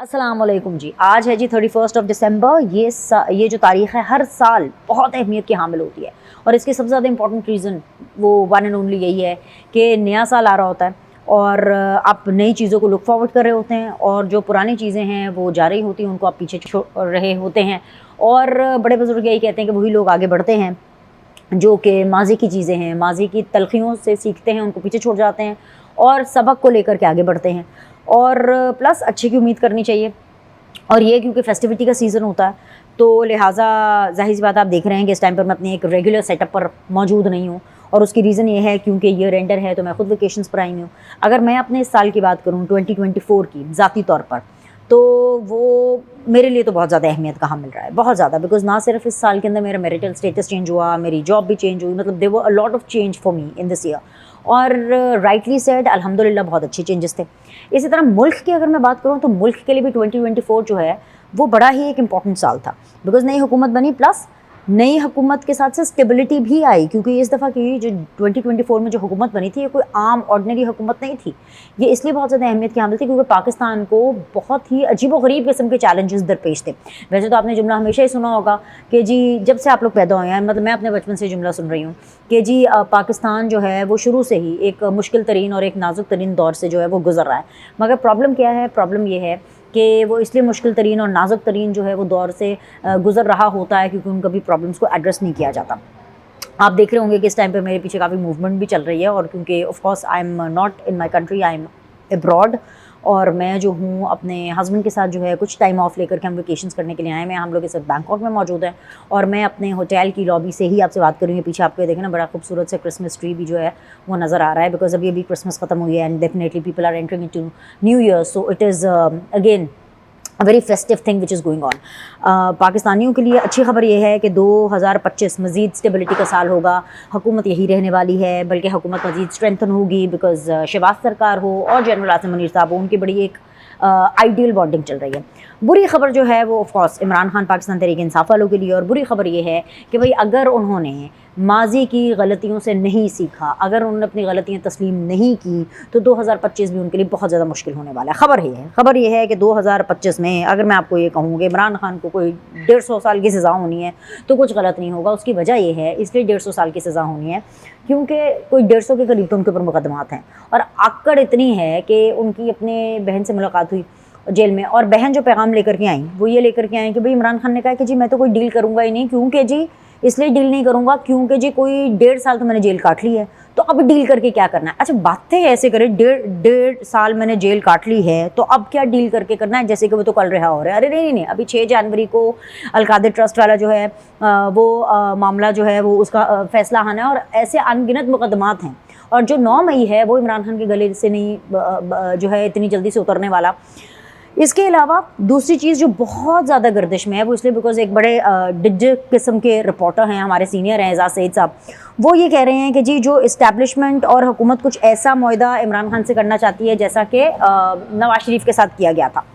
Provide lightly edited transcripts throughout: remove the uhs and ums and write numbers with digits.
अस्सलाम वालेकुम जी। आज है जी 31 दिसंबर। ये जो तारीख़ है हर साल बहुत अहमियत की हामिल होती है और इसके सबसे ज़्यादा इंपॉर्टेंट रीज़न वो वन एंड ओनली यही है कि नया साल आ रहा होता है और आप नई चीज़ों को लुक फॉरवर्ड कर रहे होते हैं और जो पुरानी चीज़ें हैं वो जा रही होती हैं, उनको आप पीछे छोड़ रहे होते हैं। और बड़े बुज़ुर्ग यही कहते हैं कि वही लोग आगे बढ़ते हैं जो कि माज़ी की चीज़ें हैं, माज़ी की तलख़ियों से सीखते हैं, उनको पीछे छोड़ जाते हैं और सबक को लेकर के आगे बढ़ते हैं। और प्लस अच्छे की उम्मीद करनी चाहिए। और ये क्योंकि फेस्टिविटी का सीज़न होता है तो लिहाजा ज़ाहिर सी बात आप देख रहे हैं कि इस टाइम पर मैं अपने एक रेगुलर सेटअप पर मौजूद नहीं हूँ और उसकी रीज़न ये है क्योंकि ईयर एंडर है तो मैं खुद वेकेशंस पर आई हूँ। अगर मैं अपने इस साल की बात करूँ 2024 की ज़ाती तौर पर, तो वो मेरे लिए तो बहुत ज़्यादा अहमियत का हामिल रहा है, बहुत ज़्यादा। बिकॉज़ ना सिर्फ इस साल के अंदर मेरा मैरिटल स्टेटस चेंज हुआ, मेरी जॉब भी चेंज हुई, मतलब there were a lot of change for me in this year. और राइटली सेड अल्हम्दुलिल्लाह बहुत अच्छे चेंजेस थे। इसी तरह मुल्क की अगर मैं बात करूँ तो मुल्क के लिए भी 2024 जो है वो बड़ा ही एक इम्पॉर्टेंट साल था। बिकॉज़ नई हुकूमत बनी, प्लस नई हुकूमत के साथ साथ स्टेबिलिटी भी आई, क्योंकि इस दफ़ा की जो 2024 में जो हुकूमत बनी थी ये कोई आम ऑर्डिनरी हुकूमत नहीं थी। ये इसलिए बहुत ज़्यादा अहमियत की हामिल थी क्योंकि पाकिस्तान को बहुत ही अजीब-व-गरीब किस्म के चैलेंजेस दरपेश थे। वैसे तो आपने जुमला हमेशा ही सुना होगा कि जी जब से आप लोग पैदा हुए हैं, मतलब मैं अपने बचपन से जुमला सुन रही हूँ कि जी पाकिस्तान जो है वो शुरू से ही एक मुश्किल तरीन और एक नाजुक तरीन दौर से जो है वो गुज़र रहा है। मगर प्रॉब्लम क्या है? प्रॉब्लम ये है कि वो इसलिए मुश्किल तरीन और नाजुक तरीन जो है वो दौर से गुज़र रहा होता है क्योंकि उन कभी प्रॉब्लम्स को एड्रेस नहीं किया जाता। आप देख रहे होंगे कि इस टाइम पे मेरे पीछे काफ़ी मूवमेंट भी चल रही है और क्योंकि of course I am not in my country, I am abroad और मैं जो हूँ अपने हस्बैंड के साथ जो है कुछ टाइम ऑफ लेकर के हम वेकेशंस करने के लिए आए हैं। हम लोग इस वक्त बैंकॉक में मौजूद हैं और मैं अपने होटल की लॉबी से ही आपसे बात करूँगी। पीछे आपको देखें ना, बड़ा खूबसूरत से क्रिसमस ट्री भी जो है वो नज़र आ रहा है बिकॉज अभी क्रिसमस ख़त्म हुई है and definitely people are entering into new year, so it is again a very festive thing which is going on। पाकिस्तानियों के लिए अच्छी खबर यह है कि 2025 मज़ीद स्टेबिलिटी का साल होगा। हुकूमत यही रहने वाली है, बल्कि हुकूमत मज़ीद स्ट्रेंथन होगी बिकॉज़ शहबाज सरकार हो और जनरल आसिम मुनीर साहब हो, उनकी बड़ी एक आइडियल बॉन्डिंग चल रही है। बुरी खबर जो है वो ऑफ कोर्स इमरान खान पाकिस्तान तहरीक इंसाफ वालों के लिए, और बुरी खबर ये है कि भाई अगर उन्होंने माजी की गलतियों से नहीं सीखा, अगर उन्होंने अपनी गलतियाँ तस्लीम नहीं की तो 2025 भी उनके लिए बहुत ज़्यादा मुश्किल होने वाला है। खबर ये है कि 2025 में अगर मैं आपको ये कहूँ कि इमरान खान को कोई 150 साल की सज़ा होनी है तो कुछ गलत नहीं होगा। उसकी वजह ये है, इसलिए 150 साल की सज़ा होनी है क्योंकि कोई 150 के करीब तो उनके ऊपर मुकदमात हैं और आकड़ इतनी है कि उनकी अपने बहन से मुलाकात हुई जेल में और बहन जो पैगाम लेकर के आई वो ये लेकर के आई कि भाई इमरान खान ने कहा कि जी मैं तो कोई डील करूँगा ही नहीं, क्योंकि जी इसलिए डील नहीं करूँगा क्योंकि जी कोई 1.5 साल तो मैंने जेल काट ली है, तो अब डील करके क्या करना है। अच्छा बातें ऐसे करें, 1.5 साल मैंने जेल काट ली है तो अब क्या डील करके करना है, जैसे कि वो तो कल रिहा हो रहा है। अरे नहीं, अभी 6 जनवरी को अलकादिर ट्रस्ट वाला जो है वो मामला जो है वो उसका फ़ैसला आना है और ऐसे अनगिनत मुकदमात हैं और जो 9 मई है वो इमरान खान के गले से नहीं जो है इतनी जल्दी से उतरने वाला। इसके अलावा दूसरी चीज़ जो बहुत ज़्यादा गर्दिश में है वो इसलिए बिकॉज एक बड़े डिजिट किस्म के रिपोर्टर हैं, हमारे सीनियर हैं एजाज सईद साहब, वो ये कह रहे हैं कि जी जो इस्टेब्लिशमेंट और हुकूमत कुछ ऐसा मुआहदा इमरान खान से करना चाहती है जैसा कि नवाज शरीफ के साथ किया गया था।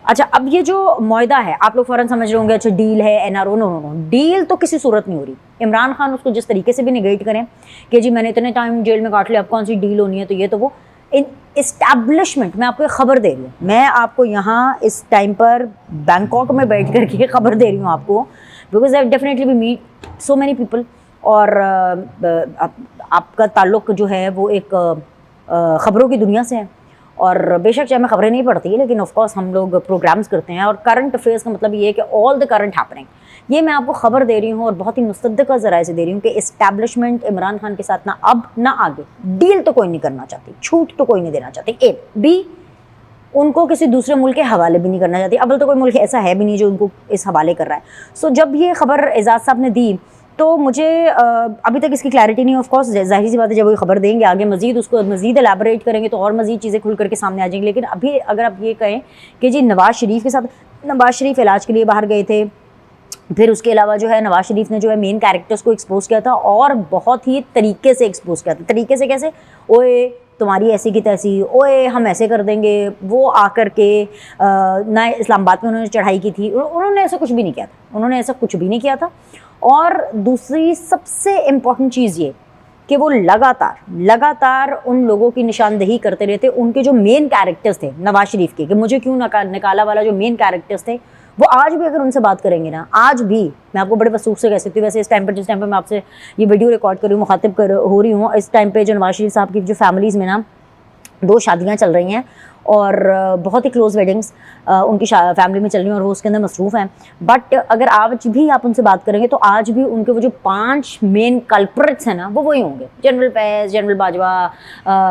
अच्छा अब ये जो मुआहदा है आप लोग फ़ौरन समझ रहे होंगे अच्छा डील है, एनआरओ। नो, डील तो किसी सूरत नहीं हो रही। इमरान खान उसको जिस तरीके से भी निगेट करें कि जी मैंने इतने टाइम जेल में काट लिया, अब कौन सी डील होनी है, तो ये तो वो इन इस्टेब्लिशमेंट, मैं आपको एक ख़बर दे रही हूँ, मैं आपको यहाँ इस टाइम पर बैंकॉक में बैठ कर के ख़बर दे रही हूँ आपको because I definitely we meet so many people और आपका ताल्लुक़ जो है वो एक ख़बरों की दुनिया से है और बेशक चाहे मैं ख़बरें नहीं पढ़ती लेकिन ऑफ कोर्स हम लोग प्रोग्राम्स करते हैं और करंट अफेयर्स का मतलब ये है कि ऑल द करंट हैपनिंग, ये मैं आपको ख़बर दे रही हूँ और बहुत ही मुसद्दक़ा ज़राए से दे रही हूँ कि इस्टेब्लिशमेंट इमरान खान के साथ ना अब ना आगे डील तो कोई नहीं करना चाहती, छूट तो कोई नहीं देना चाहती, ए बी उनको किसी दूसरे मुल्क के हवाले भी नहीं करना चाहती। अव्वल तो कोई मुल्क ऐसा है भी नहीं जो उनको इस हवाले कर रहा है। सो जब ये खबर एजाज साहब ने दी तो मुझे अभी तक इसकी क्लैरिटी नहीं, ऑफ कोर्स जाहिर सी बात है जब वो खबर देंगे आगे मज़ीद उसको मज़ीद एलैबोरेट करेंगे तो और मज़ीद चीज़ें खुल करके सामने आ जाएंगी। लेकिन अभी अगर आप ये कहें कि जी नवाज़ शरीफ के साथ, नवाज़ शरीफ इलाज के लिए बाहर गए थे, फिर उसके अलावा जो है नवाज़ शरीफ ने जो है मेन कैरेक्टर्स को एक्सपोज किया था और बहुत ही तरीके से एक्सपोज किया था। तरीके से कैसे? ओए तुम्हारी ऐसी की तैसी, ओए हम ऐसे कर देंगे, वो आकर के ना इस्लामाबाद में उन्होंने चढ़ाई की थी, उन्होंने ऐसा कुछ भी नहीं किया था, उन्होंने ऐसा कुछ भी नहीं किया था। और दूसरी सबसे इम्पॉर्टेंट चीज़ ये कि वो लगातार उन लोगों की निशानदेही करते रहते, उनके जो मेन कैरेक्टर्स थे नवाज शरीफ के, कि मुझे क्यों निकाला वाला जो मेन कैरेक्टर्स थे, वो आज भी अगर उनसे बात करेंगे ना, आज भी मैं आपको बड़े वसूख से कह सकती हूँ। वैसे इस टाइम पर, जिस टाइम पर मैं आपसे ये वीडियो रिकॉर्ड कर रही हूँ, मुखातिब हो रही हूँ, इस टाइम पे जो नवाज शरीफ साहब की जो फैमिलीज़ में ना 2 शादियाँ चल रही हैं और बहुत ही क्लोज़ वेडिंग्स उनकी फैमिली में चल रही हैं और वो उसके अंदर मसरूफ़ हैं। बट अगर आज भी आप उनसे बात करेंगे तो आज भी उनके वो जो 5 मेन कल्प्रिट्स हैं ना, वो वही होंगे। जनरल फैज़, जनरल बाजवा,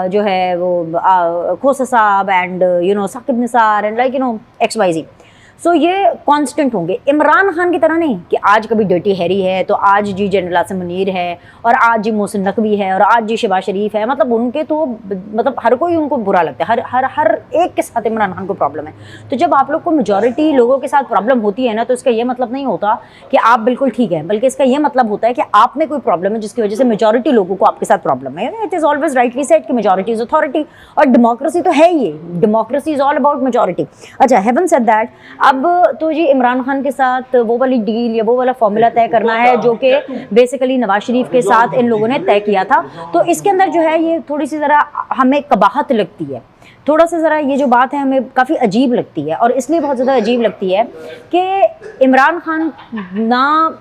जो है वो खोसा साहब and Saqib Nisar and like XYZ। So ये कांस्टेंट होंगे। इमरान खान की तरह नहीं कि आज कभी डर्टी हैरी है तो आज जी जनरल आसिम मुनीर है और आज जी मोहसिन नकवी है और आज जी शहबाज शरीफ है। मतलब उनके तो मतलब हर कोई उनको बुरा लगता है, हर एक के साथ इमरान खान को प्रॉब्लम है। तो जब आप लोग को मेजॉरिटी लोगों के साथ प्रॉब्लम होती है ना, तो इसका ये मतलब नहीं होता कि आप बिल्कुल ठीक है, बल्कि इसका ये मतलब होता है कि आप में कोई प्रॉब्लम है जिसकी वजह से मेजॉरिटी लोगों को आपके साथ प्रॉब्लम है। It is always rightly said कि मेजॉरिटी इज अथॉरिटी, और डेमोक्रेसी तो है ही, democracy is all about majority. अच्छा, हैवन सेड दैट, अब तो जी इमरान खान के साथ वो वाली डील या वो वाला फॉर्मूला तय करना है जो कि बेसिकली नवाज शरीफ के साथ इन लोगों ने तय किया था। तो इसके अंदर जो है ये थोड़ी सी ज़रा हमें कबाहत लगती है, थोड़ा सा ज़रा ये जो बात है हमें काफ़ी अजीब लगती है। और इसलिए बहुत ज़्यादा अजीब लगती है कि इमरान खान ना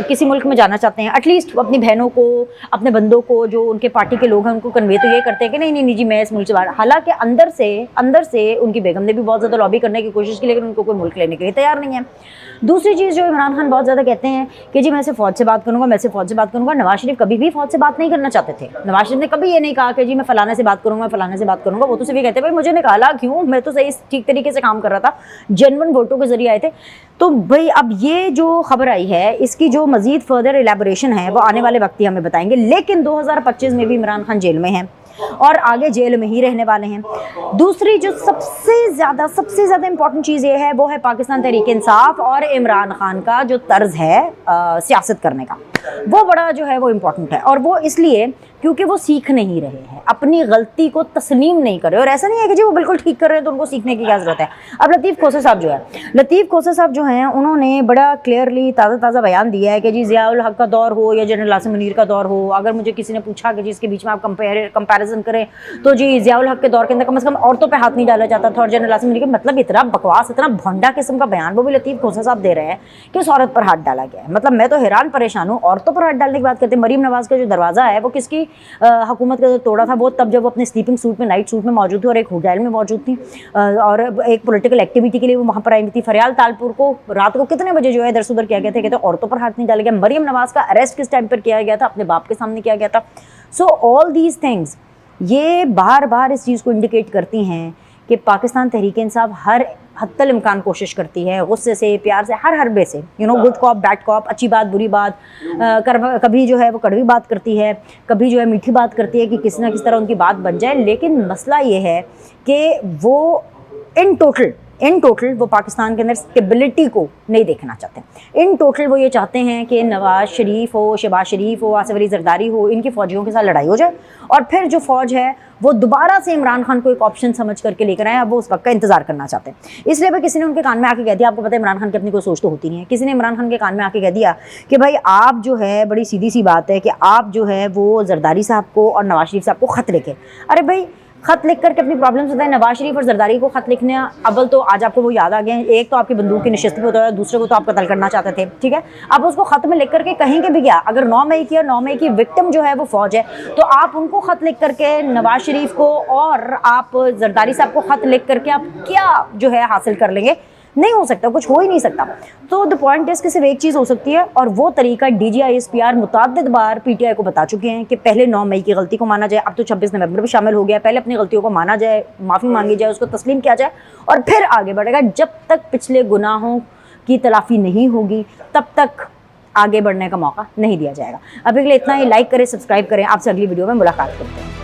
किसी मुल्क में जाना चाहते हैं, एटलीस्ट अपनी बहनों को, अपने बंदों को, जो उनके पार्टी के लोग हैं, उनको कन्वे तो ये करते हैं कि नहीं नहीं नहीं जी मैं इस मुल्क से बाहर। हालांकि अंदर से उनकी बेगम ने भी बहुत ज़्यादा लॉबी करने की कोशिश की, लेकिन उनको कोई मुल्क लेने के लिए तैयार नहीं है। दूसरी चीज़ जो इमरान खान बहुत ज़्यादा कहते हैं कि जी मैं से फ़ौज से बात करूँगा, मैं से फ़ौज से बात करूँगा। नवाज शरीफ कभी भी फ़ौज से बात नहीं करना चाहते थे। नवाज शरीफ ने कभी ये नहीं कहा कि जी मैं फलाने से बात करूँगा, फलाने से बात करूँगा। वो तो सिर्फ ये कहते भाई मुझे निकाला क्यों, मैं तो सही ठीक तरीके से काम कर रहा था, जेन्युइन वोटों के जरिए आए थे। तो भाई अब ये जो खबर आई है इसकी जो मजीद फर्दर एलेबोरेशन है वो आने वाले वक्त ही हमें बताएंगे। लेकिन 2025 में भी इमरान खान जेल में हैं और आगे जेल में ही रहने वाले हैं। दूसरी जो सबसे ज़्यादा इंपॉर्टेंट चीज़ ये है वो है पाकिस्तान तहरीक इंसाफ और इमरान खान का जो तर्ज है सियासत करने का, वो बड़ा जो है वो इम्पॉर्टेंट है। और वो इसलिए क्योंकि वो सीख नहीं रहे हैं, अपनी गलती को तस्लीम नहीं कर रहे। और ऐसा नहीं है कि जी वो बिल्कुल ठीक कर रहे हैं तो उनको सीखने की क्या ज़रूरत है। अब लतीफ़ खोसा साहब जो हैं उन्होंने बड़ा क्लियरली ताज़ा बयान दिया है कि जी ज़ियाउल हक का दौर हो या जनरल आसिम मुनीर का दौर हो, अगर मुझे किसी ने पूछा कि जी इसके बीच में आप कंपैरिजन करें तो जी ज़ियाउल हक के दौर के अंदर कम से कम औरतों पर हाथ नहीं डाला जाता था और जनरल आसिम मुनीर के, मतलब इतना बकवास, इतना भंडा किस्म का बयान वो भी लतीफ़ खोसा साहब दे रहे हैं कि उस औरत पर हाथ डाला गया है। मतलब मैं तो हैरान परेशान हूँ। औरतों पर हाथ डालने की बात करते हैं, मरीम नवाज़ का जो दरवाज़ा है वो किसकी हुकूमत का तोड़ा था, वो तब जब वो अपने स्लीपिंग सूट में, नाइट सूट में मौजूद थी और एक होटल में मौजूद थी और एक पॉलिटिकल एक्टिविटी के लिए वो वहाँ पर आई थी। फरियाल तालपुर को रात को कितने बजे जो है इधर से उधर किया गया था, कहते औरतों पर हाथ नहीं डाला गया। मरीम नवाज़ का अरेस्ट किस टाइम पर किया गया था, अपने बाप के सामने किया गया था। सो ऑल दीज थिंग्स ये बार इस चीज़ को इंडिकेट करती हैं कि पाकिस्तान तहरीक इंसाफ हर हत्तल इम्कान कोशिश करती है, गुस्से से, प्यार से, हर हरबे से, गुड कॉप बैड कॉप, अच्छी बात बुरी बात, कभी जो है वो कड़वी बात करती है, कभी जो है मीठी बात करती है कि किसी ना किसी तरह उनकी बात बन जाए। लेकिन मसला ये है कि वो इन टोटल वो पाकिस्तान के अंदर स्टेबिलिटी को नहीं देखना चाहते। इन टोटल वो ये चाहते हैं कि नवाज शरीफ हो, शहबाज शरीफ हो, आसिफ अली जरदारी हो, इनकी फ़ौजियों के साथ लड़ाई हो जाए और फिर जो फ़ौज है वो दोबारा से इमरान खान को एक ऑप्शन समझ करके लेकर आए। अब वो उस वक्त का इंतजार करना चाहते हैं। इसलिए भाई किसी ने उनके कान में आके कह दिया, आपको पता है इमरान खान की अपनी कोई सोच तो होती नहीं है, किसी ने इमरान खान के कान में आके कह दिया कि भाई आप जो है, बड़ी सीधी सी बात है कि आप जो है वो जरदारी साहब को और नवाज शरीफ साहब को ख़त लिखे। अरे भाई खत लिख करके अपनी प्रॉब्लम्स बताएं। नवाज शरीफ और जरदारी को खत लिखने, अव्वल तो आज आपको वो याद आ गए, एक तो आपकी बंदूक की नशिस्त पे होता है, दूसरे को तो आप कत्ल करना चाहते थे, ठीक है। अब उसको खत में लिख करके कहेंगे भी क्या, अगर 9 मई की विक्टिम जो है वो फौज है तो आप उनको खत लिख करके नवाज शरीफ को और आप जरदारी साहब को खत लिख करके आप क्या जो है हासिल कर लेंगे? नहीं हो सकता, कुछ हो ही नहीं सकता। तो द पॉइंट इज कि सिर्फ एक चीज़ हो सकती है और वो तरीका DGISPR मुतअद्दिद बार PTI को बता चुके हैं कि पहले 9 मई की गलती को माना जाए। अब तो 26 नवंबर भी शामिल हो गया, पहले अपनी गलतियों को माना जाए, माफ़ी मांगी जाए, उसको तस्लीम किया जाए और फिर आगे बढ़ेगा। जब तक पिछले गुनाहों की तलाफ़ी नहीं होगी तब तक आगे बढ़ने का मौका नहीं दिया जाएगा। अभी के लिए इतना ही। लाइक करें, सब्सक्राइब करें। आपसे अगली वीडियो में मुलाकात करते हैं।